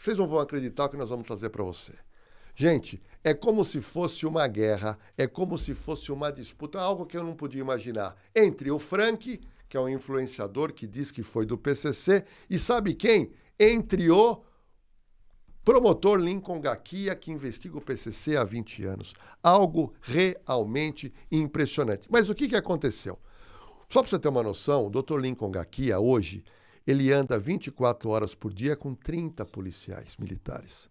Vocês não vão acreditar o que nós vamos trazer para você. Gente, é como se fosse uma guerra, é como se fosse uma disputa, algo que eu não podia imaginar, entre o Frank, que é um influenciador que diz que foi do PCC, e sabe quem? Entre o promotor Lincoln Gakia, que investiga o PCC há 20 anos. Algo realmente impressionante. Mas o que aconteceu? Só para você ter uma noção, o Dr. Lincoln Gakia, hoje, ele anda 24 horas por dia com 30 policiais militares.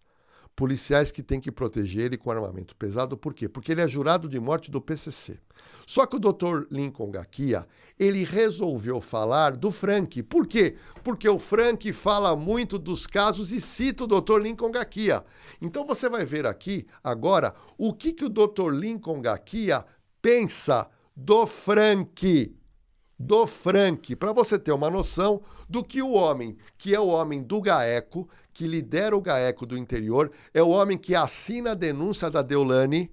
Policiais que têm que proteger ele com armamento pesado. Por quê? Porque ele é jurado de morte do PCC. Só que o Dr. Lincoln Gakia, ele resolveu falar do Frank. Por quê? Porque o Frank fala muito dos casos e cita o Dr. Lincoln Gakia. Então você vai ver aqui, agora, o que o Dr. Lincoln Gakia pensa do Frank. Do Frank, para você ter uma noção do que o homem, que é o homem do GAECO, que lidera o GAECO do interior, é o homem que assina a denúncia da Deolane,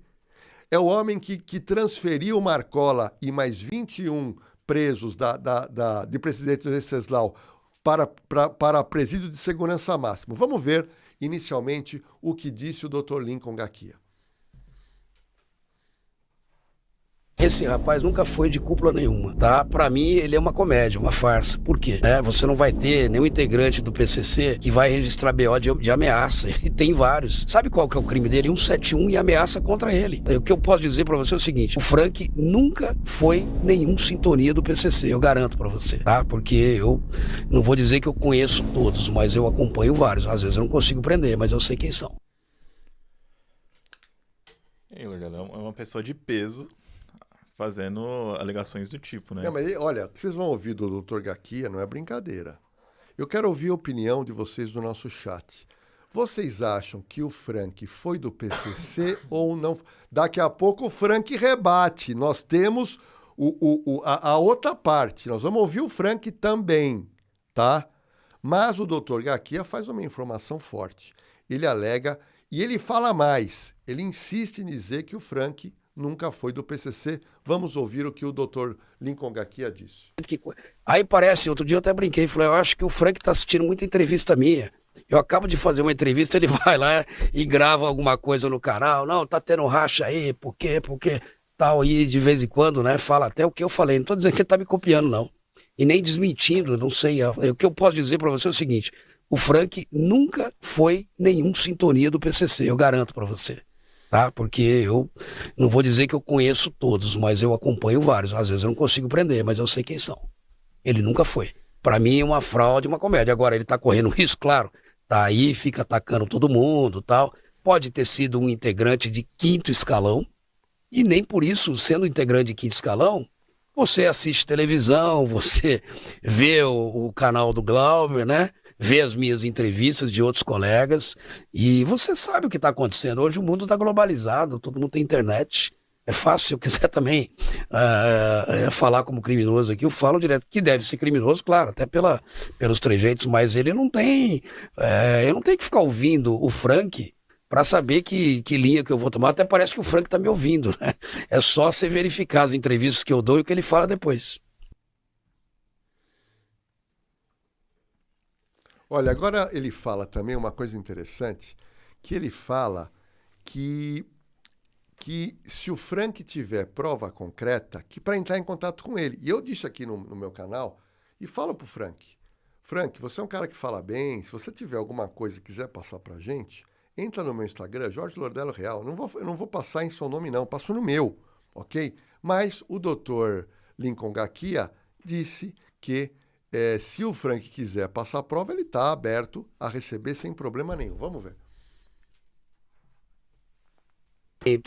é o homem que transferiu Marcola e mais 21 presos de Presidente Venceslau para presídio de segurança máximo. Vamos ver, inicialmente, o que disse o Dr. Lincoln Gakia. Esse rapaz nunca foi de cúpula nenhuma, tá? Pra mim, ele é uma comédia, uma farsa. Por quê? Você não vai ter nenhum integrante do PCC que vai registrar BO de ameaça. E tem vários. Sabe qual que é o crime dele? 171 e ameaça contra ele. O que eu posso dizer pra você é o seguinte: o Frank nunca foi nenhum sintonia do PCC, eu garanto pra você, tá? Porque eu não vou dizer que eu conheço todos, mas eu acompanho vários. Às vezes eu não consigo prender, mas eu sei quem são. Ele é uma pessoa de peso, fazendo alegações do tipo, né? Não, mas olha, o que vocês vão ouvir do Dr. Gakia não é brincadeira. Eu quero ouvir a opinião de vocês no nosso chat. Vocês acham que o Frank foi do PCC ou não? Daqui a pouco o Frank rebate. Nós temos a outra parte. Nós vamos ouvir o Frank também, tá? Mas o Dr. Gakia faz uma informação forte. Ele alega e ele fala mais. Ele insiste em dizer que o Frank nunca foi do PCC. Vamos ouvir o que o Dr. Lincoln Gakia disse. Aí parece, outro dia eu até brinquei, falei, eu acho que o Frank tá assistindo muita entrevista minha. Eu acabo de fazer uma entrevista, ele vai lá e grava alguma coisa no canal. Não, tá tendo racha aí, por quê, tal, e de vez em quando, né, fala até o que eu falei. Não tô dizendo que ele tá me copiando, não. E nem desmentindo, não sei. O que eu posso dizer pra você é o seguinte: o Frank nunca foi nenhum sintonia do PCC, eu garanto pra você. Tá? Porque eu não vou dizer que eu conheço todos, mas eu acompanho vários. Às vezes eu não consigo prender, mas eu sei quem são. Ele nunca foi. Pra mim é uma fraude, uma comédia. Agora ele tá correndo risco, claro. Tá aí, fica atacando todo mundo, tal. Pode ter sido um integrante de 5º escalão, e nem por isso, sendo integrante de 5º escalão, você assiste televisão, você vê o canal do Glauber, né? Vê as minhas entrevistas de outros colegas e você sabe o que está acontecendo. Hoje o mundo está globalizado, todo mundo tem internet. É fácil, se eu quiser também falar como criminoso aqui, eu falo direto, que deve ser criminoso, claro, até pelos trejeitos, mas ele não tem... eu não tenho que ficar ouvindo o Frank para saber que linha que eu vou tomar. Até parece que o Frank está me ouvindo, né? É só você verificar as entrevistas que eu dou e o que ele fala depois. Olha, agora ele fala também uma coisa interessante, que ele fala que se o Frank tiver prova concreta, que para entrar em contato com ele. E eu disse aqui no meu canal, e falo pro Frank, você é um cara que fala bem, se você tiver alguma coisa e quiser passar pra gente, entra no meu Instagram, Jorge Lordello Real. Eu não vou passar em seu nome não, passo no meu, ok? Mas o Dr. Lincoln Gakia disse que se o Frank quiser passar a prova, ele está aberto a receber sem problema nenhum. Vamos ver.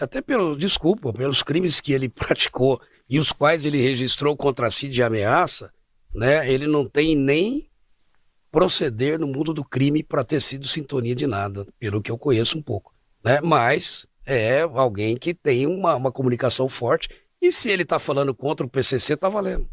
Até pelos crimes que ele praticou e os quais ele registrou contra si de ameaça, né? Ele não tem nem proceder no mundo do crime para ter sido sintonia de nada, pelo que eu conheço um pouco, né? Mas é alguém que tem uma comunicação forte, e se ele está falando contra o PCC, está valendo.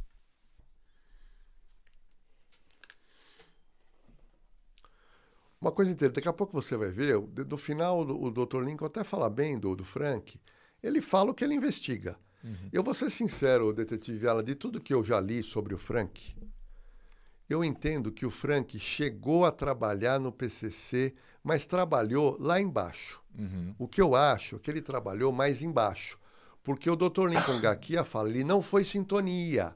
Uma coisa interessante, daqui a pouco você vai ver, no final o Dr. Lincoln até fala bem do Frank, ele fala o que ele investiga. Uhum. Eu vou ser sincero, detetive Viala, de tudo que eu já li sobre o Frank, eu entendo que o Frank chegou a trabalhar no PCC, mas trabalhou lá embaixo. O que eu acho é que ele trabalhou mais embaixo. Porque o Dr. Lincoln Gakia fala, ele não foi sintonia.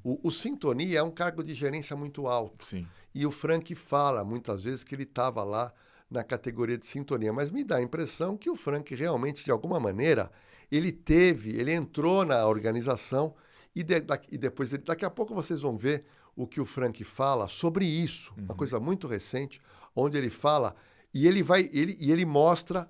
O sintonia é um cargo de gerência muito alto. Sim. E o Frank fala muitas vezes que ele estava lá na categoria de sintonia. Mas me dá a impressão que o Frank realmente, de alguma maneira, ele entrou na organização e depois, daqui a pouco vocês vão ver o que o Frank fala sobre isso. Uma coisa muito recente, onde ele fala, e ele mostra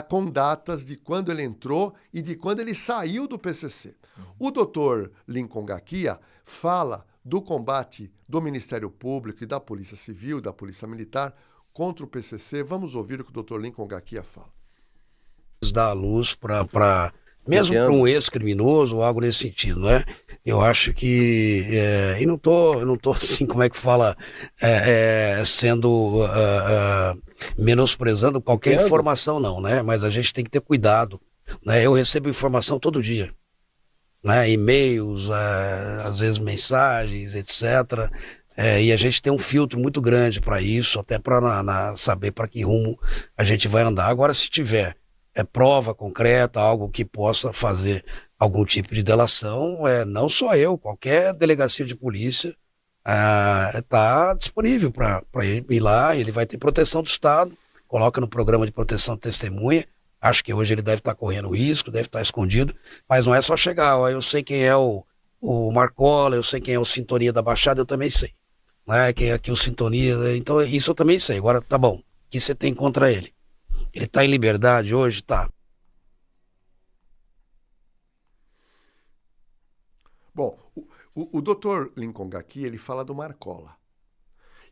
com datas de quando ele entrou e de quando ele saiu do PCC. O doutor Lincoln Gakia fala do combate do Ministério Público e da Polícia Civil, da Polícia Militar, contra o PCC. Vamos ouvir o que o doutor Lincoln Gakia fala. Dar a luz para mesmo para um ex-criminoso ou algo nesse sentido, né? Eu acho que e não tô assim, como é que fala, sendo menosprezando qualquer informação não, né? Mas a gente tem que ter cuidado, né? Eu recebo informação todo dia, né? E-mails, às vezes mensagens, etc. E a gente tem um filtro muito grande para isso, até para saber para que rumo a gente vai andar. Agora, se tiver prova concreta, algo que possa fazer algum tipo de delação, não só eu, qualquer delegacia de polícia está disponível para ele ir lá, ele vai ter proteção do Estado, coloca no programa de proteção de testemunha. Acho que hoje ele deve estar correndo risco, deve estar escondido, mas não é só chegar, eu sei quem é o Marcola, eu sei quem é o Sintonia da Baixada, eu também sei, né? Quem é aqui o Sintonia, então isso eu também sei. Agora, tá bom, o que você tem contra ele? Ele está em liberdade hoje? Tá. Bom, o doutor Lincoln Gakia, ele fala do Marcola.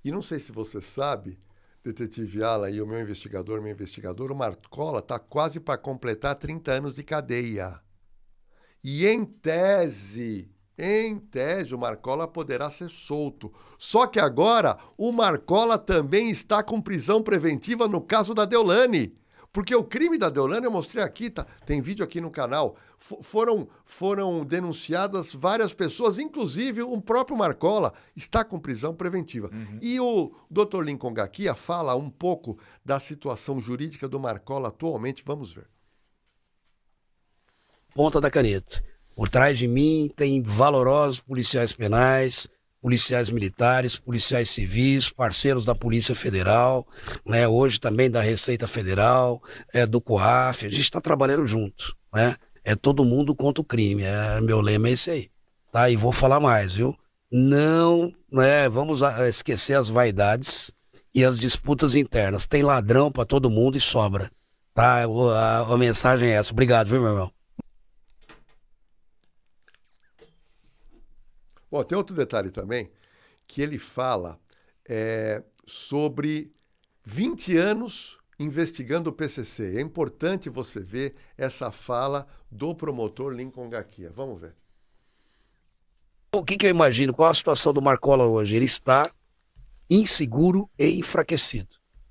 E não sei se você sabe, detetive Ala e o meu investigador, o Marcola está quase para completar 30 anos de cadeia. E em tese, o Marcola poderá ser solto. Só que agora, o Marcola também está com prisão preventiva no caso da Deolane. Porque o crime da Deolane, eu mostrei aqui, tem vídeo aqui no canal, foram denunciadas várias pessoas, inclusive o próprio Marcola está com prisão preventiva. E o Dr. Lincoln Gakia fala um pouco da situação jurídica do Marcola atualmente. Vamos ver. Ponta da caneta. Por trás de mim tem valorosos policiais penais, policiais militares, policiais civis, parceiros da Polícia Federal, né? Hoje também da Receita Federal, do COAF. A gente está trabalhando junto, né? É todo mundo contra o crime. Meu lema é esse aí. Tá? E vou falar mais, viu? Não, né? Vamos esquecer as vaidades e as disputas internas. Tem ladrão para todo mundo e sobra. Tá? A mensagem é essa. Obrigado, viu, meu irmão? Bom, tem outro detalhe também, que ele fala sobre 20 anos investigando o PCC. É importante você ver essa fala do promotor Lincoln Gakia. Vamos ver. O que eu imagino? Qual a situação do Marcola hoje? Ele está inseguro e enfraquecido.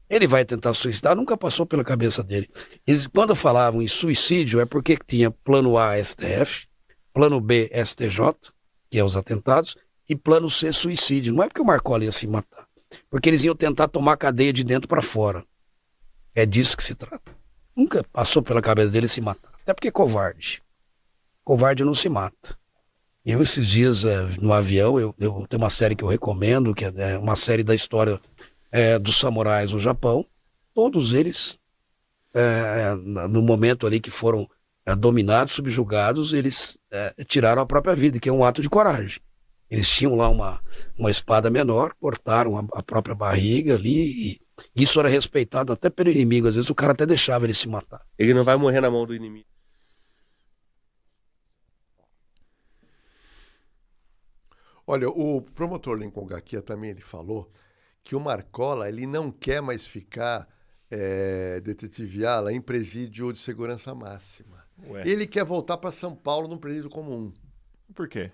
Ele vai tentar suicidar, nunca passou pela cabeça dele. Quando falavam em suicídio, é porque tinha plano A, STF, plano B, STJ, que é os atentados, e plano C, suicídio. Não é porque o Marcola ia se matar, porque eles iam tentar tomar a cadeia de dentro para fora. É disso que se trata. Nunca passou pela cabeça dele se matar. Até porque é covarde. Covarde não se mata. Eu, esses dias, no avião, eu tenho uma série que eu recomendo, que é uma série da história dos samurais no Japão. Todos eles, no momento ali que foram dominados, subjugados, eles tiraram a própria vida, que é um ato de coragem. Eles tinham lá uma espada menor, cortaram a própria barriga ali, e isso era respeitado até pelo inimigo. Às vezes o cara até deixava ele se matar. Ele não vai morrer na mão do inimigo. Olha, o promotor Lincoln Gakia também ele falou que o Marcola ele não quer mais ficar, detetive Ala, em presídio de segurança máxima. Ué. Ele quer voltar para São Paulo num presídio comum. Por quê?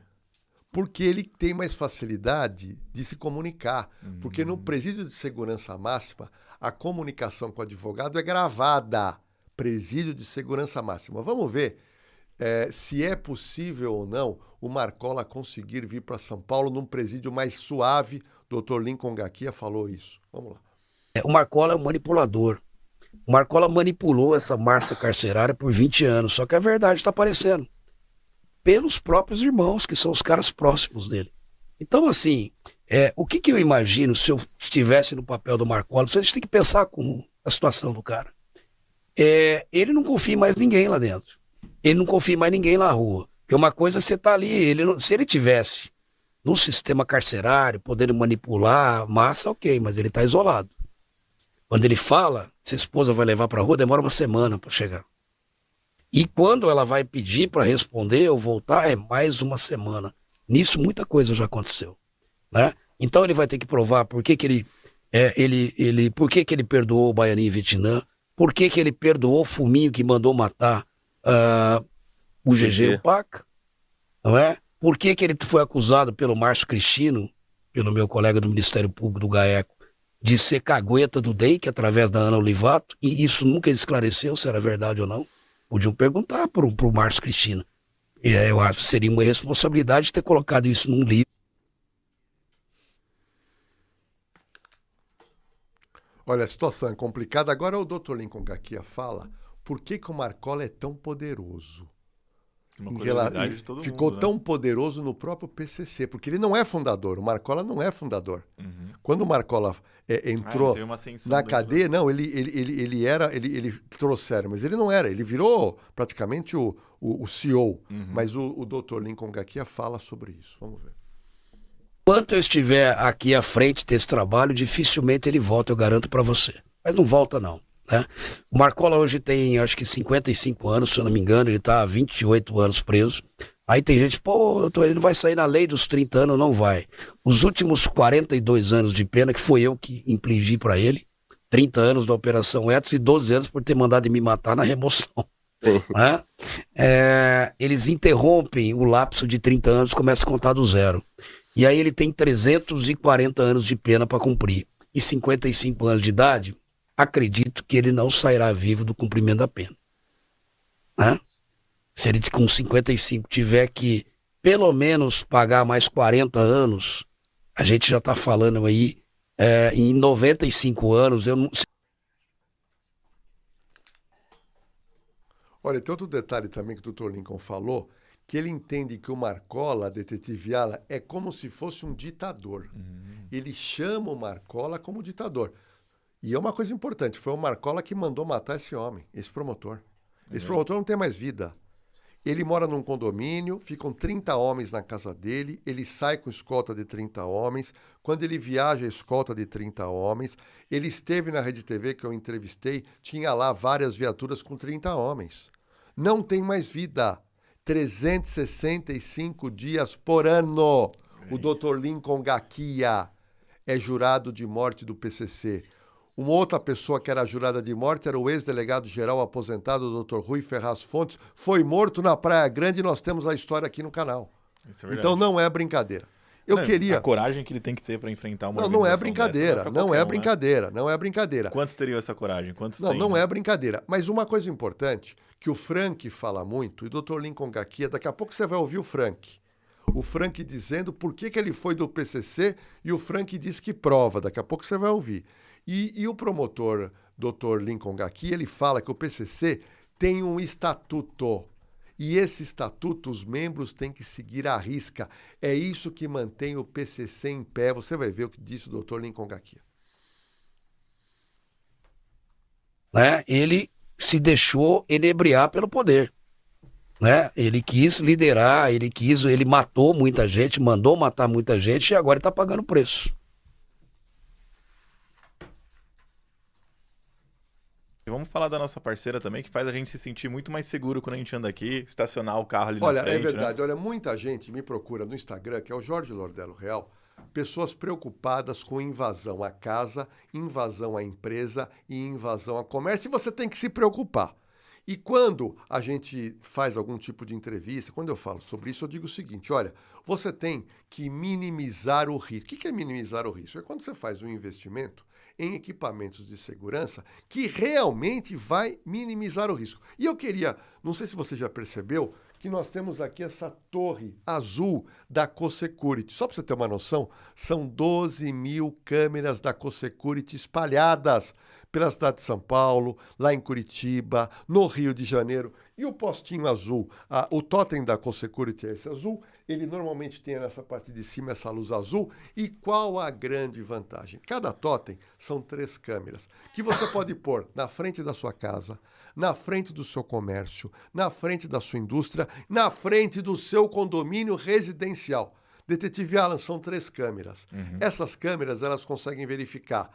Porque ele tem mais facilidade de se comunicar. Porque no presídio de segurança máxima, a comunicação com o advogado é gravada. Presídio de segurança máxima. Vamos ver se é possível ou não o Marcola conseguir vir para São Paulo num presídio mais suave. Dr. Lincoln Gakia falou isso. Vamos lá. O Marcola é um manipulador. O Marcola manipulou essa massa carcerária por 20 anos, só que a verdade está aparecendo pelos próprios irmãos, que são os caras próximos dele. Então, assim, o que eu imagino se eu estivesse no papel do Marcola? Vocês têm que pensar com a situação do cara. Ele não confia em mais ninguém lá dentro. Ele não confia em mais ninguém na rua. Porque uma coisa é você tá ali, se ele tivesse no sistema carcerário, podendo manipular a massa, ok, mas ele tá isolado. Quando ele fala, se a esposa vai levar pra rua, demora uma semana para chegar. E quando ela vai pedir para responder ou voltar, é mais uma semana. Nisso muita coisa já aconteceu, né? Então ele vai ter que provar por que ele perdoou o Baianinho em Vietnã, por que ele perdoou o Fuminho que mandou matar o GG e o Paca, não é? Por que ele foi acusado pelo Márcio Cristino, pelo meu colega do Ministério Público do GAECO, de ser cagueta do DEIC através da Ana Olivato, e isso nunca esclareceu se era verdade ou não? Podiam perguntar pro Márcio Cristino. Eu acho que seria uma irresponsabilidade ter colocado isso num livro. Olha, a situação é complicada. Agora o Dr. Lincoln Gaquia fala por que o Marcola é tão poderoso. Uma curiosidade de todo Ficou mundo, né? tão poderoso no próprio PCC, porque ele não é fundador. O Marcola não é fundador. Uhum. Quando o Marcola entrou teve uma ascensão na dentro cadeia, não, ele trouxeram, mas ele não era. Ele virou praticamente o CEO. Uhum. Mas o Dr. Lincoln Gaquia fala sobre isso. Vamos ver. Enquanto eu estiver aqui à frente desse trabalho, dificilmente ele volta, eu garanto para você. Mas não volta, não. Né? O Marcola hoje tem, acho que 55 anos, se eu não me engano, ele está há 28 anos preso. Aí tem gente, pô, doutor, ele não vai sair na lei dos 30 anos, não vai. Os últimos 42 anos de pena, que foi eu que infligi para ele, 30 anos da Operação Etos e 12 anos por ter mandado me matar na remoção. Né? Eles interrompem o lapso de 30 anos, começa a contar do zero. E aí ele tem 340 anos de pena para cumprir. E 55 anos de idade, acredito que ele não sairá vivo do cumprimento da pena. Né? Se ele com 55 tiver que pelo menos pagar mais 40 anos, a gente já está falando aí em 95 anos. Olha, tem outro detalhe também que o Dr. Lincoln falou, que ele entende que o Marcola, detetive Ala, é como se fosse um ditador. Ele chama o Marcola como ditador. E é uma coisa importante, foi o Marcola que mandou matar esse homem, esse promotor. Esse promotor não tem mais vida. Ele mora num condomínio, ficam 30 homens na casa dele, ele sai com escolta de 30 homens. Quando ele viaja, escolta de 30 homens. Ele esteve na Rede TV, que eu entrevistei, tinha lá várias viaturas com 30 homens. Não tem mais vida. 365 dias por ano. O Dr. Lincoln Gaquia é jurado de morte do PCC. Uma outra pessoa que era jurada de morte era o ex-delegado-geral aposentado, Dr. Rui Ferraz Fontes. Foi morto na Praia Grande e nós temos a história aqui no canal. Isso é verdade. Então não é brincadeira. A coragem que ele tem que ter para enfrentar uma não é organização brincadeira, dessa, não é né? brincadeira, não é brincadeira. Quantos teriam essa coragem? Quantos Não, têm, não né? é brincadeira. Mas uma coisa importante, que o Frank fala muito, e o Dr. Lincoln Gaquia, daqui a pouco você vai ouvir o Frank. O Frank dizendo por que ele foi do PCC e o Frank diz que prova. Daqui a pouco você vai ouvir. E o promotor, Dr. Lincoln Gaquia, ele fala que o PCC tem um estatuto. E esse estatuto, os membros têm que seguir à risca. É isso que mantém o PCC em pé. Você vai ver o que disse o Dr. Lincoln Gaquia. Né? Ele se deixou enebriar pelo poder. Né? Ele quis liderar, ele matou muita gente, mandou matar muita gente e agora está pagando preço. E vamos falar da nossa parceira também, que faz a gente se sentir muito mais seguro quando a gente anda aqui, estacionar o carro ali na Olha, frente. é verdade. Né? Olha, muita gente me procura no Instagram, que é o Jorge Lordello Real, pessoas preocupadas com invasão à casa, invasão à empresa e invasão a comércio, e você tem que se preocupar. E quando a gente faz algum tipo de entrevista, quando eu falo sobre isso, eu digo o seguinte, olha, você tem que minimizar o risco. O que é minimizar o risco? É quando você faz um investimento em equipamentos de segurança que realmente vai minimizar o risco. E eu queria, não sei se você já percebeu, que nós temos aqui essa torre azul da CoSecurity. Só para você ter uma noção, são 12 mil câmeras da CoSecurity espalhadas pela cidade de São Paulo, lá em Curitiba, no Rio de Janeiro. E o postinho azul, o totem da CoSecurity é esse azul, ele normalmente tem nessa parte de cima essa luz azul. E qual a grande vantagem? Cada totem são 3 câmeras, que você pode pôr na frente da sua casa, na frente do seu comércio, na frente da sua indústria, na frente do seu condomínio residencial. Detetive Alan, são 3 câmeras. Essas câmeras, elas conseguem verificar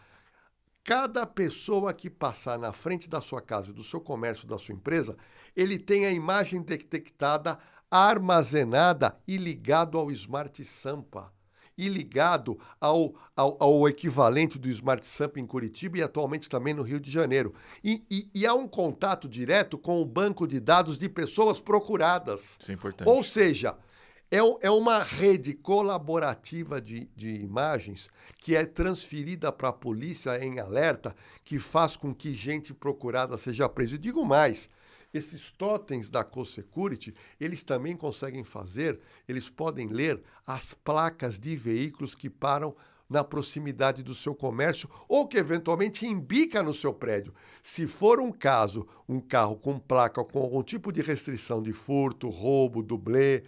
cada pessoa que passar na frente da sua casa, do seu comércio, da sua empresa, ele tem a imagem detectada, armazenada e ligado ao Smart Sampa. E ligado ao equivalente do Smart Sampa em Curitiba e atualmente também no Rio de Janeiro. E há um contato direto com o banco de dados de pessoas procuradas. Isso é importante. Ou seja, é uma rede colaborativa de imagens que é transferida para a polícia em alerta, que faz com que gente procurada seja presa. E digo mais, esses totens da CoSecurity, eles também conseguem eles podem ler as placas de veículos que param na proximidade do seu comércio ou que eventualmente embica no seu prédio. Se for um caso, um carro com placa com algum tipo de restrição de furto, roubo, dublê,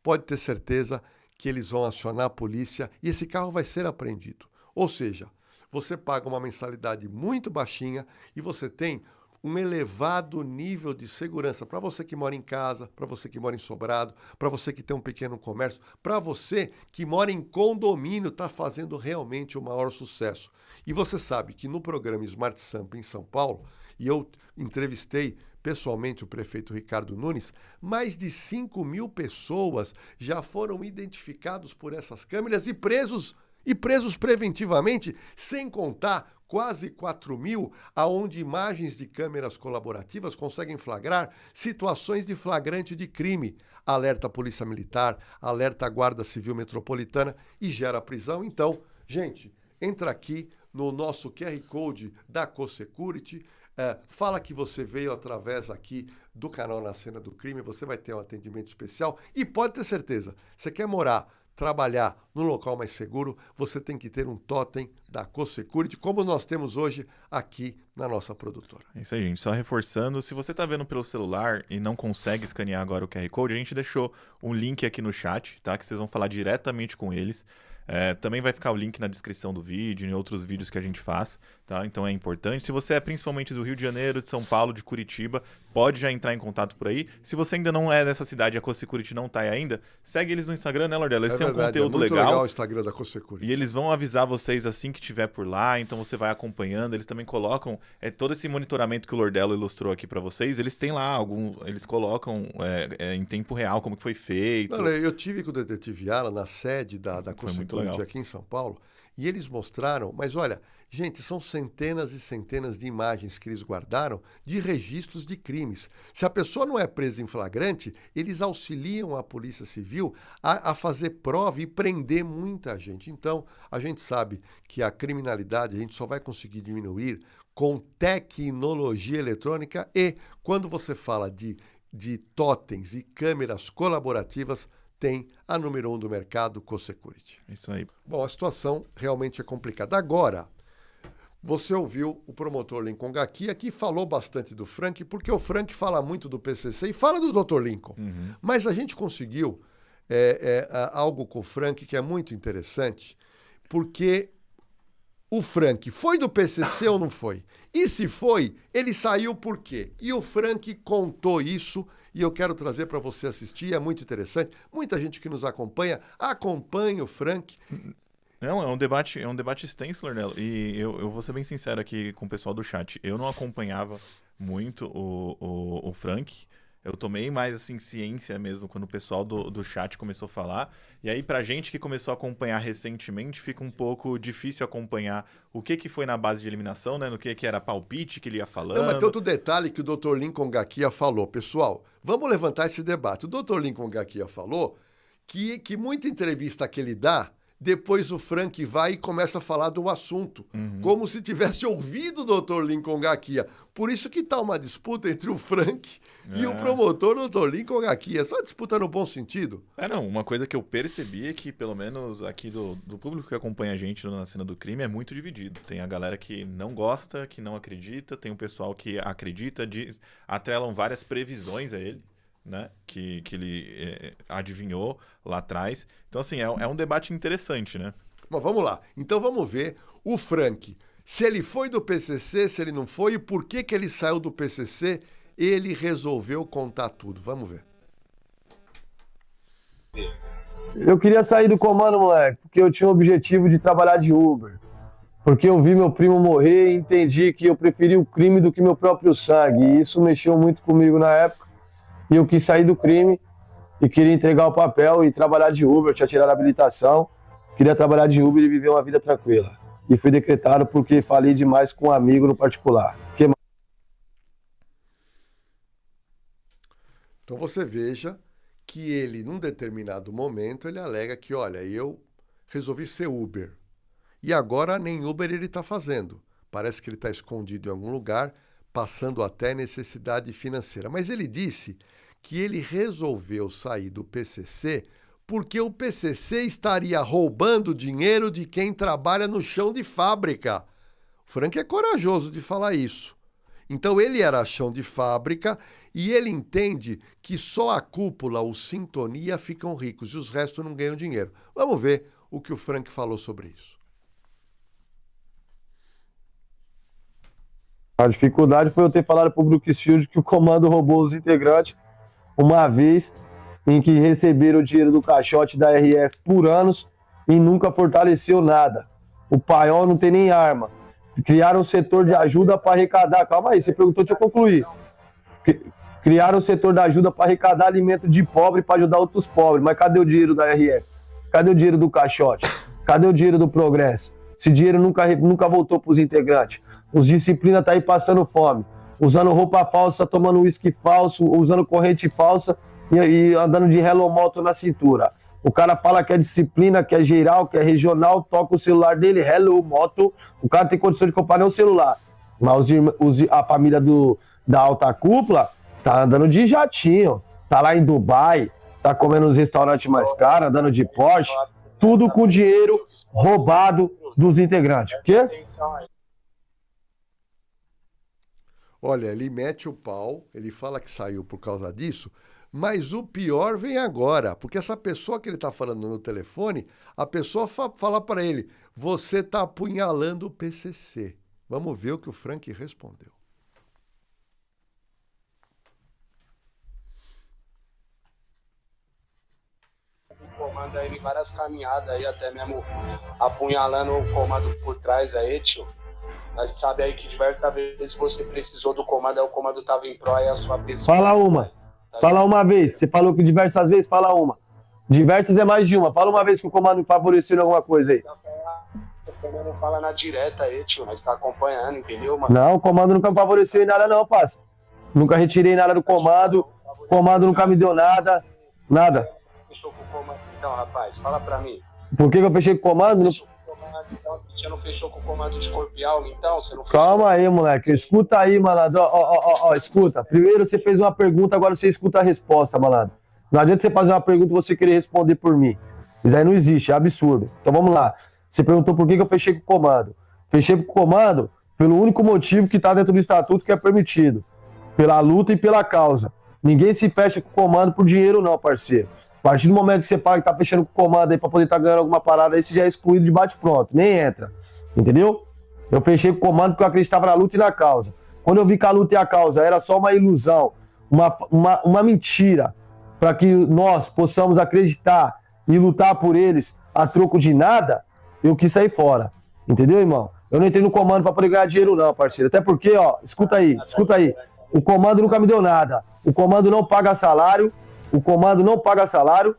pode ter certeza que eles vão acionar a polícia e esse carro vai ser apreendido. Ou seja, você paga uma mensalidade muito baixinha e você tem um elevado nível de segurança para você que mora em casa, para você que mora em sobrado, para você que tem um pequeno comércio, para você que mora em condomínio, está fazendo realmente o maior sucesso. E você sabe que no programa Smart Sampa em São Paulo, e eu entrevistei pessoalmente o prefeito Ricardo Nunes, mais de 5 mil pessoas já foram identificados por essas câmeras e presos preventivamente, sem contar quase 4 mil, aonde imagens de câmeras colaborativas conseguem flagrar situações de flagrante de crime. Alerta a Polícia Militar, alerta a Guarda Civil Metropolitana e gera prisão. Então, gente, entra aqui no nosso QR Code da CoSecurity, fala que você veio através aqui do canal Na Cena do Crime, você vai ter um atendimento especial e pode ter certeza, você quer morar, trabalhar num local mais seguro, você tem que ter um totem da CoSecurity, como nós temos hoje aqui na nossa produtora. É isso aí, gente. Só reforçando, se você está vendo pelo celular e não consegue escanear agora o QR Code, a gente deixou um link aqui no chat, tá? Que vocês vão falar diretamente com eles. Também vai ficar o link na descrição do vídeo, em outros vídeos que a gente faz, tá? Então é importante. Se você é principalmente do Rio de Janeiro, de São Paulo, de Curitiba, pode já entrar em contato por aí. Se você ainda não é dessa cidade, a CoSecurity não tá aí ainda, segue eles no Instagram, né, Lordelo? Eles têm um conteúdo muito legal. O Instagram da CoSecurity. E eles vão avisar vocês assim que tiver por lá, então você vai acompanhando. Eles também colocam todo esse monitoramento que o Lordelo ilustrou aqui para vocês. Eles têm lá eles colocam em tempo real como que foi feito. Não, eu tive com o detetive Alan na sede da CoSecurity aqui em São Paulo e eles mostraram, mas olha, gente, são centenas e centenas de imagens que eles guardaram de registros de crimes. Se a pessoa não é presa em flagrante, eles auxiliam a Polícia Civil a fazer prova e prender muita gente. Então, a gente sabe que a criminalidade a gente só vai conseguir diminuir com tecnologia eletrônica e quando você fala de totens e câmeras colaborativas, tem a número 1 do mercado, CoSecurity. Isso aí. Bom, a situação realmente é complicada. Agora, você ouviu o promotor Lincoln Gacchia, que falou bastante do Frank, porque o Frank fala muito do PCC e fala do Dr. Lincoln. Mas a gente conseguiu algo com o Frank que é muito interessante, porque o Frank foi do PCC ou não foi? E se foi, ele saiu por quê? E o Frank contou isso e eu quero trazer para você assistir, é muito interessante. Muita gente que nos acompanha o Frank. Não, é um debate extenso, Lordelo. E eu vou ser bem sincero aqui com o pessoal do chat. Eu não acompanhava muito o Frank. Eu tomei mais, assim, ciência mesmo quando o pessoal do chat começou a falar. E aí, pra gente que começou a acompanhar recentemente, fica um pouco difícil acompanhar o que foi na base de eliminação, né? No que era palpite que ele ia falando. Não, mas tem outro detalhe que o Dr. Lincoln Gacchia falou. Pessoal, vamos levantar esse debate. O Dr. Lincoln Gacchia falou que muita entrevista que ele dá, depois o Frank vai e começa a falar do assunto, como se tivesse ouvido o Dr. Lincoln Gakia. Por isso que está uma disputa entre o Frank e o promotor Dr. Lincoln Gakia. Só disputa no bom sentido. Não, uma coisa que eu percebi é que, pelo menos aqui do público que acompanha a gente na cena do crime, é muito dividido. Tem a galera que não gosta, que não acredita, tem o pessoal que acredita, atrelam várias previsões a ele, né, que ele adivinhou lá atrás. Então, assim, é um debate interessante, né? Mas vamos lá. Então vamos ver o Frank. Se ele foi do PCC, se ele não foi, e por que ele saiu do PCC, ele resolveu contar tudo. Vamos ver. Eu queria sair do comando, moleque, porque eu tinha o objetivo de trabalhar de Uber. Porque eu vi meu primo morrer e entendi que eu preferi o crime do que meu próprio sangue. E isso mexeu muito comigo na época. E eu quis sair do crime e queria entregar o papel e trabalhar de Uber. Eu tinha tirado a habilitação, queria trabalhar de Uber e viver uma vida tranquila. E fui decretado porque falei demais com um amigo no particular. Então você veja que ele, num determinado momento, ele alega que, olha, eu resolvi ser Uber. E agora nem Uber ele está fazendo. Parece que ele está escondido em algum lugar, passando até necessidade financeira. Mas ele disse que ele resolveu sair do PCC porque o PCC estaria roubando dinheiro de quem trabalha no chão de fábrica. O Frank é corajoso de falar isso. Então ele era chão de fábrica e ele entende que só a cúpula, o Sintonia, ficam ricos e os restos não ganham dinheiro. Vamos ver o que o Frank falou sobre isso. A dificuldade foi eu ter falado para o Brookfield que o comando roubou os integrantes uma vez em que receberam o dinheiro do caixote da RF por anos e nunca fortaleceu nada. O paiol não tem nem arma. Criaram um setor de ajuda para arrecadar. Calma aí, você perguntou, deixa eu concluir. Criaram um setor de ajuda para arrecadar alimento de pobre para ajudar outros pobres. Mas cadê o dinheiro da RF? Cadê o dinheiro do caixote? Cadê o dinheiro do progresso? Esse dinheiro nunca voltou para os integrantes. Os disciplina tá aí passando fome, usando roupa falsa, tomando uísque falso, usando corrente falsa e andando de Hello Moto na cintura. O cara fala que é disciplina, que é geral, que é regional, toca o celular dele, Hello Moto, o cara tem condição de comprar nem o celular. Mas a família da alta cúpula tá andando de jatinho, tá lá em Dubai, tá comendo nos restaurantes mais caros, andando de Porsche, tudo com dinheiro roubado dos integrantes. O quê? Olha, ele mete o pau, ele fala que saiu por causa disso, mas o pior vem agora, porque essa pessoa que ele está falando no telefone, a pessoa fala para ele, você está apunhalando o PCC. Vamos ver o que o Frank respondeu. O comando aí, várias caminhadas aí, até mesmo apunhalando o comando por trás aí, tio. Nós sabe aí que diversas vezes você precisou do comando, aí o comando tava em pró e a sua pessoa... Fala uma. Fala uma vez. Você falou que diversas vezes, fala uma. Diversas é mais de uma. Fala uma vez que o comando me favoreceu em alguma coisa aí. O comando fala na direta aí, tio. Nós tá acompanhando, entendeu, mano? Não, o comando nunca me favoreceu em nada não, parça. Nunca retirei nada do comando. O comando nunca me deu nada. Nada. Fechou com o comando então, rapaz? Fala pra mim. Por que eu fechei com o comando? Você não fechou com o comando de corpo e alma, então? Você não fechou? Calma aí, moleque. Escuta aí, malandro. Ó, escuta. Primeiro você fez uma pergunta, agora você escuta a resposta, malandro. Não adianta você fazer uma pergunta e você querer responder por mim. Isso aí não existe, é absurdo. Então vamos lá. Você perguntou por que eu fechei com o comando. Fechei com o comando pelo único motivo que está dentro do estatuto que é permitido. Pela luta e pela causa. Ninguém se fecha com o comando por dinheiro não, parceiro. A partir do momento que você fala que tá fechando com o comando aí pra poder estar ganhando alguma parada aí, você já é excluído de bate-pronto, nem entra. Entendeu? Eu fechei com o comando porque eu acreditava na luta e na causa. Quando eu vi que a luta e a causa era só uma ilusão, uma mentira, para que nós possamos acreditar e lutar por eles a troco de nada, eu quis sair fora. Entendeu, irmão? Eu não entrei no comando pra poder ganhar dinheiro não, parceiro. Até porque, ó, escuta aí. O comando nunca me deu nada. O comando não paga salário. O comando não paga salário,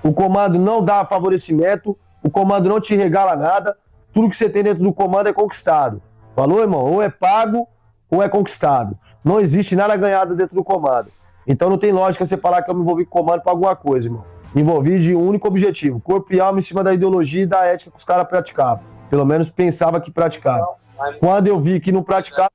o comando não dá favorecimento, o comando não te regala nada, tudo que você tem dentro do comando é conquistado. Falou, irmão? Ou é pago ou é conquistado. Não existe nada ganhado dentro do comando. Então não tem lógica você falar que eu me envolvi com o comando para alguma coisa, irmão. envolvido de um único objetivo, corpo e alma em cima da ideologia e da ética que os caras praticavam. Pelo menos pensava que praticavam. Quando eu vi que não praticava...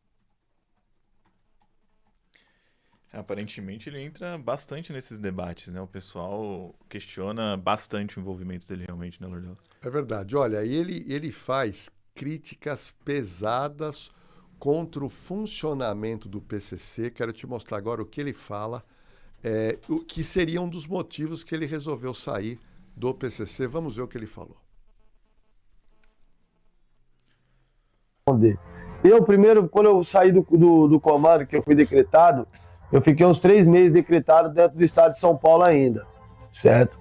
Aparentemente ele entra bastante nesses debates, né? O pessoal questiona bastante o envolvimento dele realmente, né, Lordelo? É verdade. Olha, ele faz críticas pesadas contra o funcionamento do PCC. Quero te mostrar agora o que ele fala, o que seria um dos motivos que ele resolveu sair do PCC. Vamos ver o que ele falou. Eu, primeiro, quando eu saí do comando, que eu fui decretado, eu fiquei uns 3 meses decretado dentro do estado de São Paulo ainda, certo?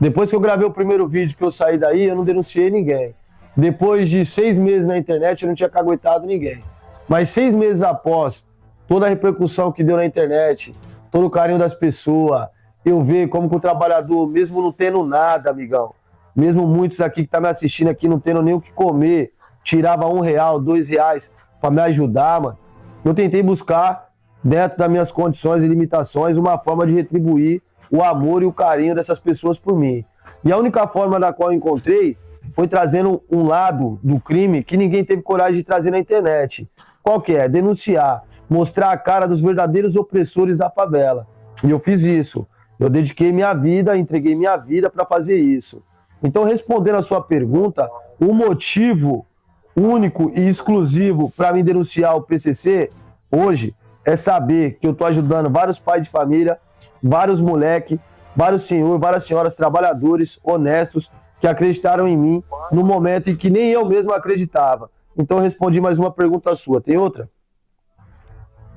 Depois que eu gravei o primeiro vídeo que eu saí daí, eu não denunciei ninguém. Depois de 6 meses na internet, eu não tinha caguetado ninguém. Mas 6 meses após toda a repercussão que deu na internet, todo o carinho das pessoas, eu ver como que o trabalhador, mesmo não tendo nada, amigão, mesmo muitos aqui que estão me assistindo aqui não tendo nem o que comer, tirava R$1, R$2 para me ajudar, mano. Eu tentei buscar, dentro das minhas condições e limitações, uma forma de retribuir o amor e o carinho dessas pessoas por mim. E a única forma da qual eu encontrei foi trazendo um lado do crime que ninguém teve coragem de trazer na internet. Qual que é? Denunciar, mostrar a cara dos verdadeiros opressores da favela. E eu fiz isso. Eu dediquei minha vida, entreguei minha vida para fazer isso. Então, respondendo a sua pergunta, o motivo único e exclusivo para me denunciar o PCC hoje é saber que eu estou ajudando vários pais de família, vários moleques, vários senhores, várias senhoras trabalhadores, honestos, que acreditaram em mim no momento em que nem eu mesmo acreditava. Então eu respondi mais uma pergunta sua. Tem outra?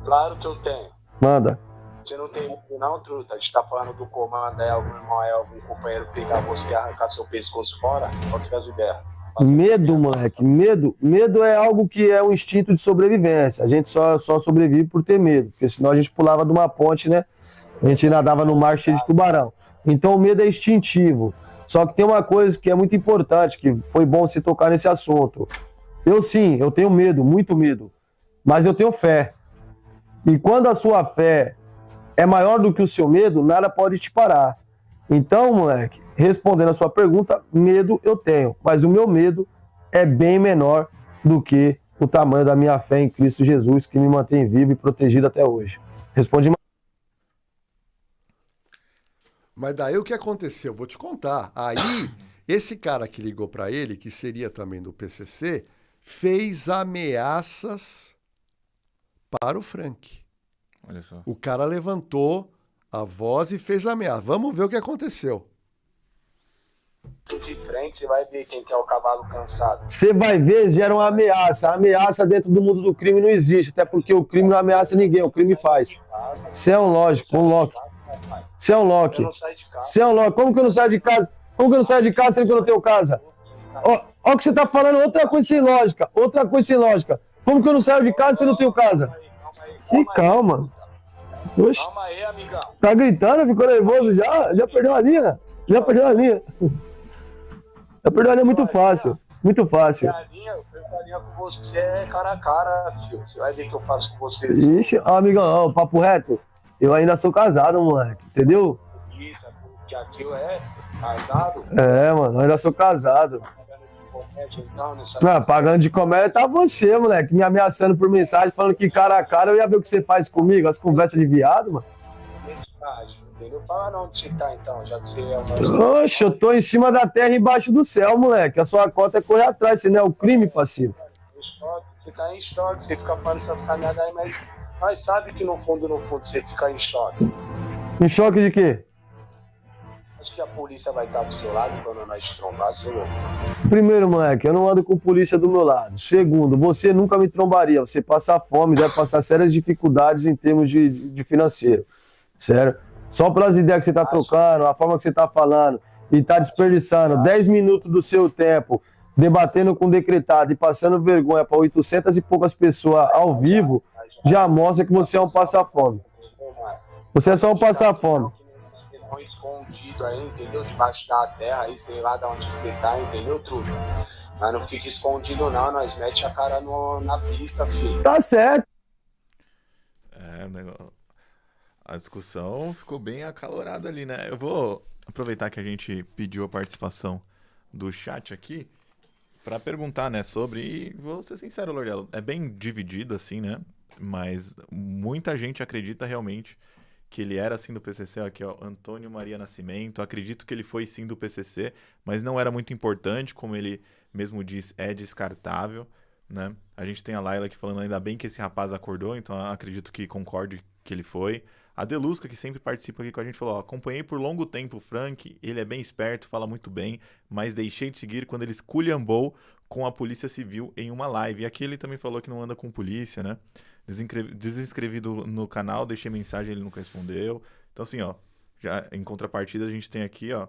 Claro que eu tenho. Manda. Você não tem medo não, truta? A gente tá falando do comando, algum irmão, algum companheiro pegar você e arrancar seu pescoço fora? Qual que é as ideias? Medo, moleque, medo é algo que é um instinto de sobrevivência. A gente só sobrevive por ter medo, porque senão a gente pulava de uma ponte, né? A gente nadava no mar cheio de tubarão. Então o medo é instintivo. Só que tem uma coisa que é muito importante, que foi bom você tocar nesse assunto. Eu tenho medo, muito medo, mas eu tenho fé. E quando a sua fé é maior do que o seu medo, nada pode te parar. Então, moleque, respondendo a sua pergunta, medo eu tenho, mas o meu medo é bem menor do que o tamanho da minha fé em Cristo Jesus, que me mantém vivo e protegido até hoje. Respondi. Mas daí o que aconteceu? Vou te contar. Aí, esse cara que ligou para ele, que seria também do PCC, fez ameaças para o Frank. Olha só. O cara levantou a voz e fez ameaça. Vamos ver o que aconteceu. De frente, você vai ver quem que é o cavalo cansado. Você vai ver, gera uma ameaça. A ameaça dentro do mundo do crime não existe, até porque o crime não ameaça ninguém, o crime faz. Você é um lógico, um Loki. Você é um Loki. Você é um Loki. Como que eu não saio de casa? Como que eu não saio de casa sendo que eu não tenho casa? Ó o que você tá falando, outra coisa sem lógica. Outra coisa sem lógica. Como que eu não saio de casa se eu não tenho casa? Que calma. Oxe, Calma aí, amigão. tá gritando, ficou nervoso já? Já perdeu a linha? Já perdeu a linha. Já perdeu a linha muito fácil. Muito fácil. A linha com você é cara a cara, filho. Você vai ver o que eu faço com você. Ixi, amigão, ó, papo reto. Eu ainda sou casado, moleque. Entendeu? Isso, que aquilo é casado. É, mano, eu ainda sou casado. Não, pagando de comédia tá você, moleque, me ameaçando por mensagem, falando que cara a cara eu ia ver o que você faz comigo, as conversas de viado, mano. Entendeu? Fala onde você tá então, já que você é uma... Oxe, eu tô em cima da terra e embaixo do céu, moleque. A sua cota é correr atrás, você não é o crime, parceiro. Você tá em choque, você fica falando essas caminhadas aí, mas sabe que no fundo você fica em choque. Em choque de quê? Acho que a polícia vai estar do seu lado quando nós trombar, seu louco. Primeiro, moleque, eu não ando com polícia do meu lado. Segundo, você nunca me trombaria. Você passa fome, deve passar sérias dificuldades em termos de financeiro. Sério? Só pelas ideias que você tá trocando, a forma que você tá falando e tá desperdiçando 10 minutos do seu tempo debatendo com o decretado e passando vergonha para 800 e poucas pessoas ao vivo, já mostra que você é um passa-fome. Você é só um passa-fome. Escondido aí, entendeu? Debaixo da terra, aí sei lá de onde você tá, entendeu, truta? Mas não fica escondido não, nós mete a cara na pista, filho. Tá certo. É, negócio. A discussão ficou bem acalorada ali, né? Eu vou aproveitar que a gente pediu a participação do chat aqui para perguntar, né, sobre... E vou ser sincero, Lordelo, é bem dividido, assim, né? Mas muita gente acredita realmente que ele era, sim, do PCC. Aqui, ó, Antônio Maria Nascimento. Acredito que ele foi, sim, do PCC, mas não era muito importante, como ele mesmo diz, é descartável, né? A gente tem a Laila aqui falando, ainda bem que esse rapaz acordou, então acredito que concorde que ele foi. A Delusca, que sempre participa aqui com a gente, falou, ó, acompanhei por longo tempo o Frank, ele é bem esperto, fala muito bem, mas deixei de seguir quando ele esculhambou com a Polícia Civil em uma live. E aqui ele também falou que não anda com polícia, né? Desinscrevi no canal, deixei mensagem, ele nunca respondeu. Então assim, ó, já em contrapartida a gente tem aqui, ó,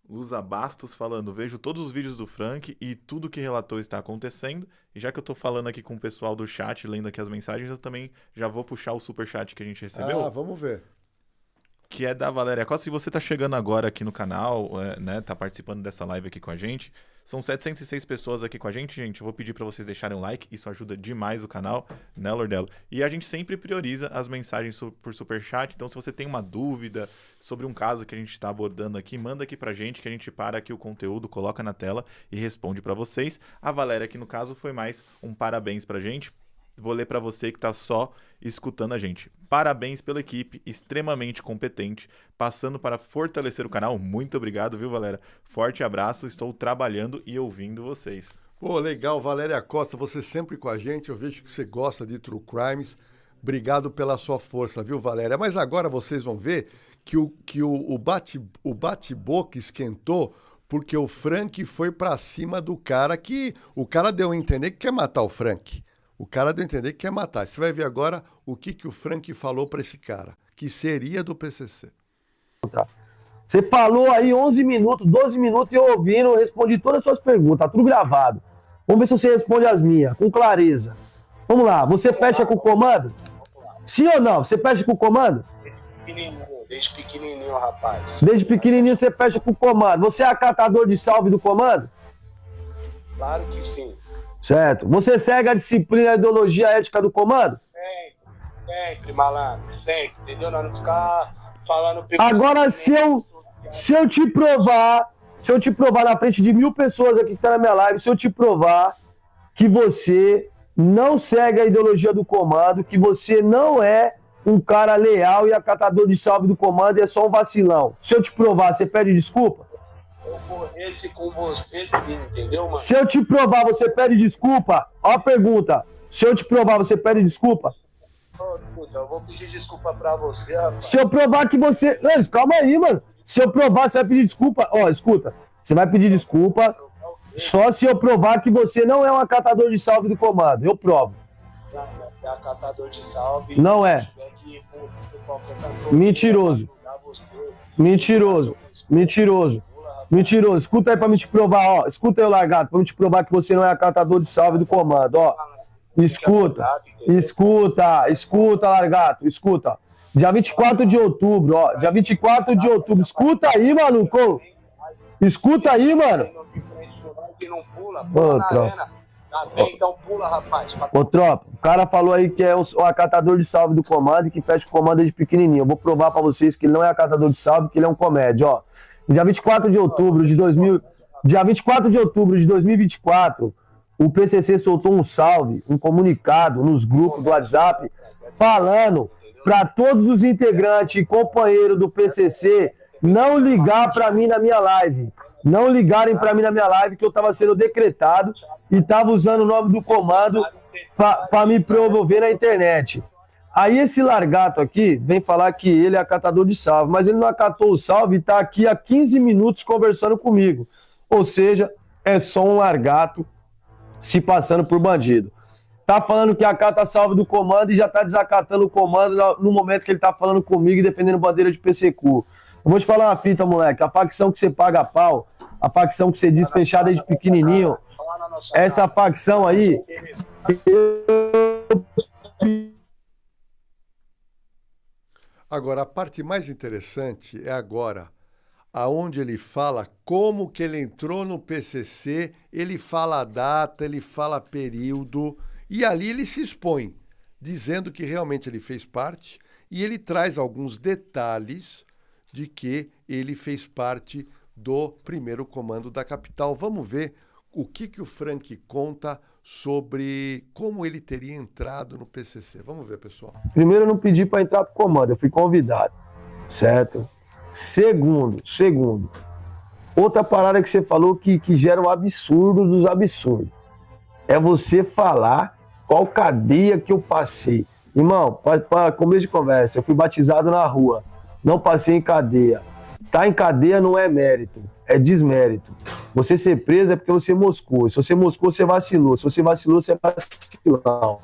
Lusa Bastos falando, vejo todos os vídeos do Frank e tudo que relatou está acontecendo. E já que eu tô falando aqui com o pessoal do chat, lendo aqui as mensagens, eu também já vou puxar o superchat que a gente recebeu. Ah, vamos ver. Que é da Valéria Costa. Se você tá chegando agora aqui no canal, né, tá participando dessa live aqui com a gente, são 706 pessoas aqui com a gente, gente. Eu vou pedir para vocês deixarem um like, isso ajuda demais o canal, né, Lordelo? E a gente sempre prioriza as mensagens por superchat, então se você tem uma dúvida sobre um caso que a gente está abordando aqui, manda aqui pra gente, que a gente para aqui o conteúdo, coloca na tela e responde para vocês. A Valéria aqui no caso foi mais um parabéns pra gente. Vou ler para você que tá só escutando a gente. Parabéns pela equipe, extremamente competente, passando para fortalecer o canal. Muito obrigado, viu, Valéria? Forte abraço, estou trabalhando e ouvindo vocês. Pô, legal, Valéria Costa, você sempre com a gente, eu vejo que você gosta de True Crimes. Obrigado pela sua força, viu, Valéria? Mas agora vocês vão ver que o bate-boca esquentou porque o Frank foi para cima do cara que... O cara deu a entender que quer matar o Frank. O cara deu a entender que quer matar. Você vai ver agora o que o Frank falou para esse cara, que seria do PCC. Você falou aí 11 minutos, 12 minutos e eu ouvindo, eu respondi todas as suas perguntas, tá tudo gravado. Vamos ver se você responde as minhas, com clareza. Vamos lá, você fecha com o comando? Sim ou não? Você fecha com o comando? Desde pequenininho, rapaz. Desde pequenininho você fecha com o comando. Você é acatador de salve do comando? Claro que sim. Certo. Você segue a disciplina e a ideologia ética do comando? Sempre, malandro, sempre, entendeu? Não ficar falando... Agora, se eu te provar na frente de 1000 pessoas aqui que tá na minha live, se eu te provar que você não segue a ideologia do comando, que você não é um cara leal e acatador de salve do comando e é só um vacilão. Se eu te provar, você pede desculpa? Eu corresse com você, entendeu, mano? Se eu te provar, você pede desculpa? Ó a pergunta. Se eu te provar, você pede desculpa? Ô, puta, eu vou pedir desculpa pra você, rapaz. Se eu provar que você... Não, calma aí, mano. Se eu provar, você vai pedir desculpa. Ó, escuta. Você vai pedir desculpa só se eu provar que você não é um acatador de salve do comando. Eu provo. É acatador de salve. Não é. Mentiroso. Mentiroso. Mentiroso. Mentiroso. Escuta aí pra me te provar, ó. Escuta aí, Largato, pra me te provar que você não é acatador de salve do comando, ó. Escuta, Largato, escuta. Dia 24 de outubro, ó. Dia 24 de outubro. Escuta aí, maluco. Escuta aí, mano. Ô, tropa. Então pula, rapaz. Ô, tropa, o cara falou aí que é o acatador de salve do comando e que fecha o comando desde pequenininho. Eu vou provar pra vocês que ele não é acatador de salve, que ele é um comédia, ó. Dia 24 de outubro de 2024, o PCC soltou um salve, um comunicado nos grupos do WhatsApp, falando para todos os integrantes e companheiros do PCC não ligar para mim na minha live. Não ligarem para mim na minha live, que eu estava sendo decretado e estava usando o nome do comando para me promover na internet. Aí esse largato aqui vem falar que ele é acatador de salve, mas ele não acatou o salve e está aqui há 15 minutos conversando comigo. Ou seja, é só um largato se passando por bandido. Tá falando que acata salve do comando e já tá desacatando o comando no momento que ele tá falando comigo e defendendo bandeira de PCQ. Eu vou te falar uma fita, moleque. A facção que você paga pau, a facção que você diz fechada desde pequenininho, essa facção aí... Agora, a parte mais interessante é agora, aonde ele fala como que ele entrou no PCC, ele fala a data, ele fala período, e ali ele se expõe, dizendo que realmente ele fez parte e ele traz alguns detalhes de que ele fez parte do primeiro comando da capital. Vamos ver o que o Frank conta sobre como ele teria entrado no PCC. Vamos ver, pessoal. Primeiro, eu não pedi para entrar pro comando, eu fui convidado, certo? Segundo, outra parada que você falou que gera um absurdo dos absurdos. É você falar qual cadeia que eu passei. Irmão, para começo de conversa, eu fui batizado na rua, não passei em cadeia. Tá em cadeia não é mérito, é desmérito. Você ser preso é porque você moscou. Se você moscou, você vacilou. Se você vacilou, você é vacilão.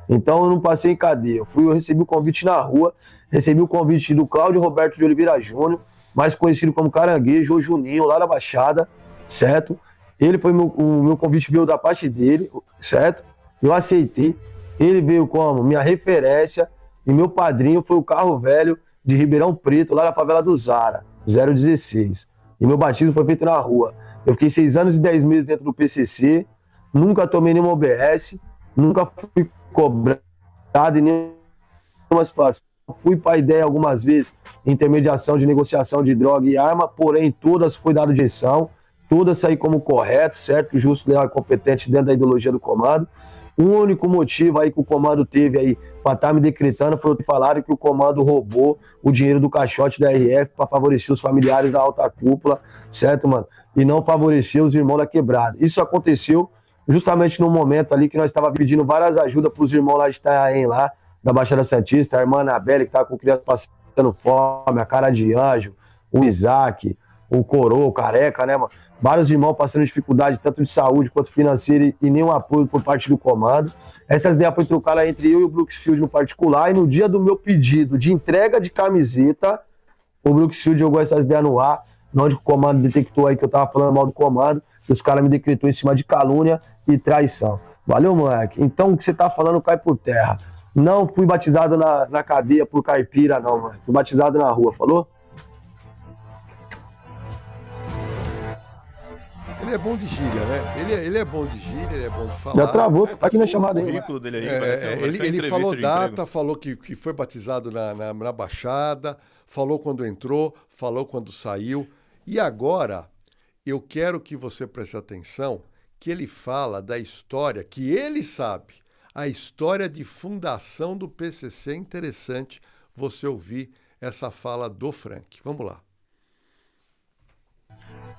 Então eu não passei em cadeia. Eu recebi o convite na rua, recebi o convite do Cláudio Roberto de Oliveira Júnior, mais conhecido como Caranguejo ou Juninho, lá na Baixada, certo? Ele foi o meu convite veio da parte dele, certo? Eu aceitei. Ele veio como minha referência e meu padrinho foi o Carro Velho de Ribeirão Preto, lá na favela do Zara, 016. E meu batismo foi feito na rua. Eu fiquei 6 anos e 10 meses dentro do PCC, nunca tomei nenhuma OBS, nunca fui cobrado em nenhuma situação. Fui para a ideia algumas vezes, intermediação de negociação de droga e arma, porém todas foi dado direção, todas saí como correto, certo, justo, leal e competente dentro da ideologia do comando. O único motivo aí que o comando teve aí para estar me decretando foi que falaram que o comando roubou o dinheiro do caixote da RF para favorecer os familiares da alta cúpula, certo, mano? E não favorecer os irmãos da quebrada. Isso aconteceu justamente no momento ali que nós estávamos pedindo várias ajudas para os irmãos lá de Itanhaém, lá da Baixada Santista, a irmã Anabelle, que estava com criança passando fome, a Cara de Anjo, o Isaac, o Coroa, o Careca, né, mano? Vários irmãos passando dificuldade, tanto de saúde quanto financeira, e nenhum apoio por parte do comando. Essas ideias foi trocada entre eu e o Brooksfield no particular, e no dia do meu pedido de entrega de camiseta, o Brooksfield jogou essas ideias no ar, onde o comando detectou aí que eu tava falando mal do comando, e os caras me decretou em cima de calúnia e traição. Valeu, moleque? Então o que você tá falando cai por terra. Não fui batizado na cadeia por caipira, não, mano. Fui batizado na rua, falou? Ele é bom de gíria, né? Ele é bom de gíria, ele é bom de falar. Já travou, tá aqui na chamada aí. O currículo dele aí, ele falou data, falou que foi batizado na Baixada, falou quando entrou, falou quando saiu. E agora, eu quero que você preste atenção que ele fala da história que ele sabe. A história de fundação do PCC é interessante você ouvir essa fala do Frank. Vamos lá.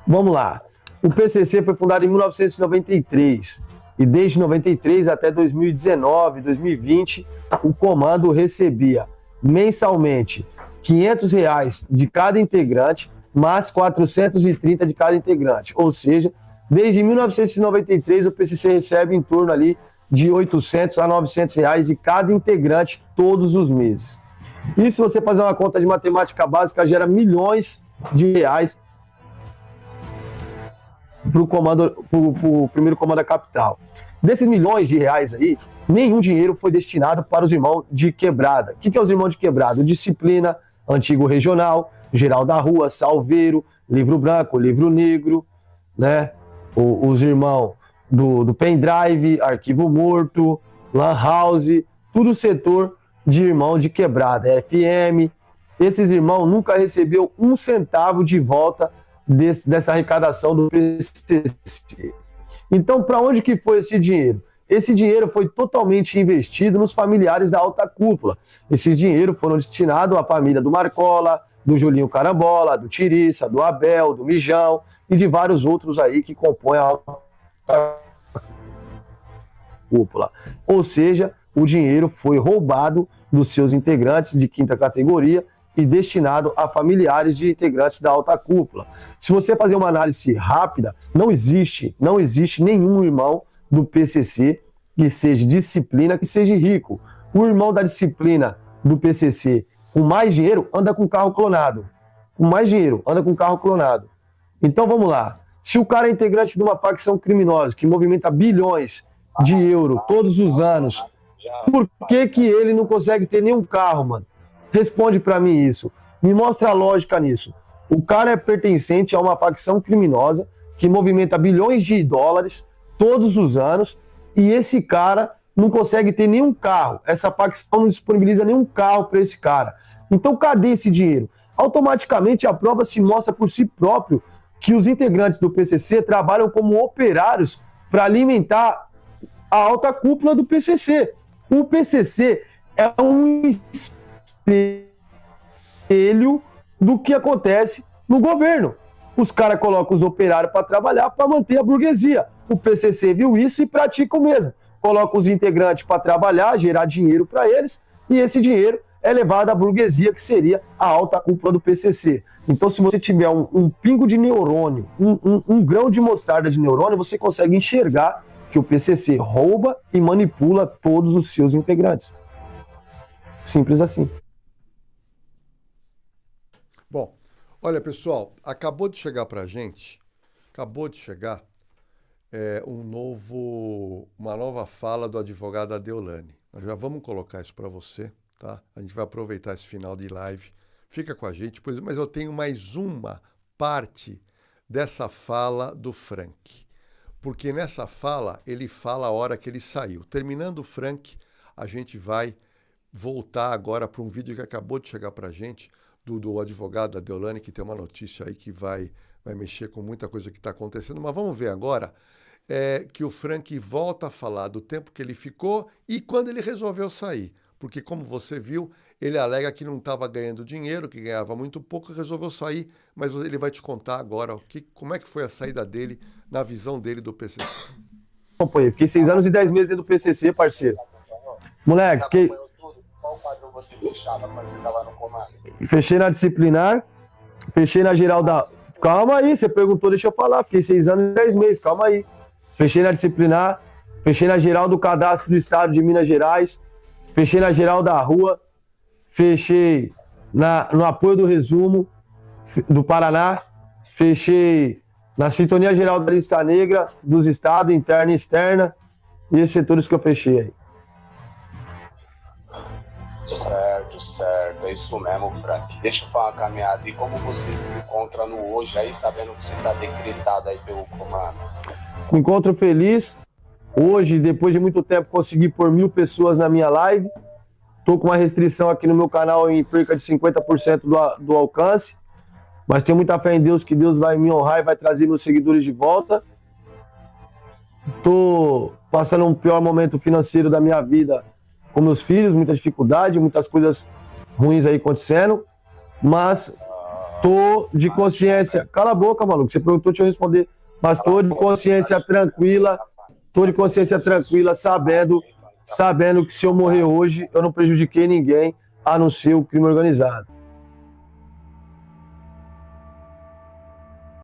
Vamos lá. O PCC foi fundado em 1993 e desde 93 até 2019, 2020, o comando recebia mensalmente R$500 de cada integrante, mais 430 de cada integrante. Ou seja, desde 1993 o PCC recebe em torno ali de R$800 a R$900 de cada integrante todos os meses. E se você fazer uma conta de matemática básica, gera milhões de reais para o primeiro comando da capital. Desses milhões de reais aí, nenhum dinheiro foi destinado para os irmãos de quebrada. O que é os irmãos de quebrada? Disciplina, Antigo Regional, Geral da Rua, Salveiro, Livro Branco, Livro Negro, né? Os irmãos do Pendrive, Arquivo Morto, Lan House, tudo setor de irmão de quebrada, FM. Esses irmãos nunca recebeu um centavo de volta dessa arrecadação do PCC. Então, para onde que foi esse dinheiro? Esse dinheiro foi totalmente investido nos familiares da alta cúpula. Esse dinheiro foram destinados à família do Marcola, do Julinho Carambola, do Tiriça, do Abel, do Mijão e de vários outros aí que compõem a alta cúpula. Ou seja, o dinheiro foi roubado dos seus integrantes de quinta categoria e destinado a familiares de integrantes da alta cúpula. Se você fazer uma análise rápida, não existe nenhum irmão do PCC que seja disciplina, que seja rico. O irmão da disciplina do PCC com mais dinheiro anda com carro clonado. Com mais dinheiro anda com carro clonado. Então vamos lá. Se o cara é integrante de uma facção criminosa que movimenta bilhões de euros todos os anos, por que ele não consegue ter nenhum carro, mano? Responde pra mim isso. Me mostra a lógica nisso. O cara é pertencente a uma facção criminosa que movimenta bilhões de dólares todos os anos e esse cara não consegue ter nenhum carro. Essa facção não disponibiliza nenhum carro para esse cara. Então, cadê esse dinheiro? Automaticamente, a prova se mostra por si próprio que os integrantes do PCC trabalham como operários para alimentar a alta cúpula do PCC. O PCC é um espelho do que acontece no governo. Os caras colocam os operários para trabalhar para manter a burguesia. O PCC viu isso e pratica o mesmo. Coloca os integrantes para trabalhar, gerar dinheiro para eles, e esse dinheiro é levado à burguesia, que seria a alta cúpula do PCC. Então, se você tiver um pingo de neurônio, um grão de mostarda de neurônio, você consegue enxergar que o PCC rouba e manipula todos os seus integrantes. Simples assim. Bom, olha, pessoal, acabou de chegar para a gente, uma nova fala do advogado Adeolane. Nós já vamos colocar isso para você, tá? A gente vai aproveitar esse final de live. Fica com a gente, mas eu tenho mais uma parte dessa fala do Frank. Porque nessa fala, ele fala a hora que ele saiu. Terminando o Frank, a gente vai voltar agora para um vídeo que acabou de chegar para a gente, do advogado Adeolane, que tem uma notícia aí que vai mexer com muita coisa que está acontecendo. Mas vamos ver agora que o Frank volta a falar do tempo que ele ficou e quando ele resolveu sair. Porque, como você viu, ele alega que não estava ganhando dinheiro, que ganhava muito pouco e resolveu sair. Mas ele vai te contar agora como é que foi a saída dele, na visão dele do PCC. Companheiro, fiquei 6 anos e 10 meses dentro do PCC, parceiro. Moleque, fiquei... Qual quadro você fechava quando você estava no comando? Fechei na disciplinar, fechei na geral da... Calma aí, você perguntou, deixa eu falar. Fiquei 6 anos e 10 meses, calma aí. Fechei na disciplinar, fechei na geral do cadastro do estado de Minas Gerais, fechei na geral da rua, fechei no apoio do resumo do Paraná, fechei na sintonia geral da lista negra dos estados, interna e externa, e esses setores que eu fechei aí. Certo, é isso mesmo, Frank. Deixa eu falar uma caminhada. E como você se encontra no hoje aí, sabendo que você está decretado aí pelo comando? Me encontro feliz. Hoje, depois de muito tempo, consegui pôr 1000 pessoas na minha live. Tô com uma restrição aqui no meu canal em cerca de 50% do alcance. Mas tenho muita fé em Deus, que Deus vai me honrar e vai trazer meus seguidores de volta. Tô passando um pior momento financeiro da minha vida com meus filhos, muita dificuldade, muitas coisas ruins aí acontecendo, mas tô de consciência... Cala a boca, maluco, você perguntou, deixa eu responder. Mas tô de consciência tranquila, sabendo que se eu morrer hoje, eu não prejudiquei ninguém, a não ser o crime organizado.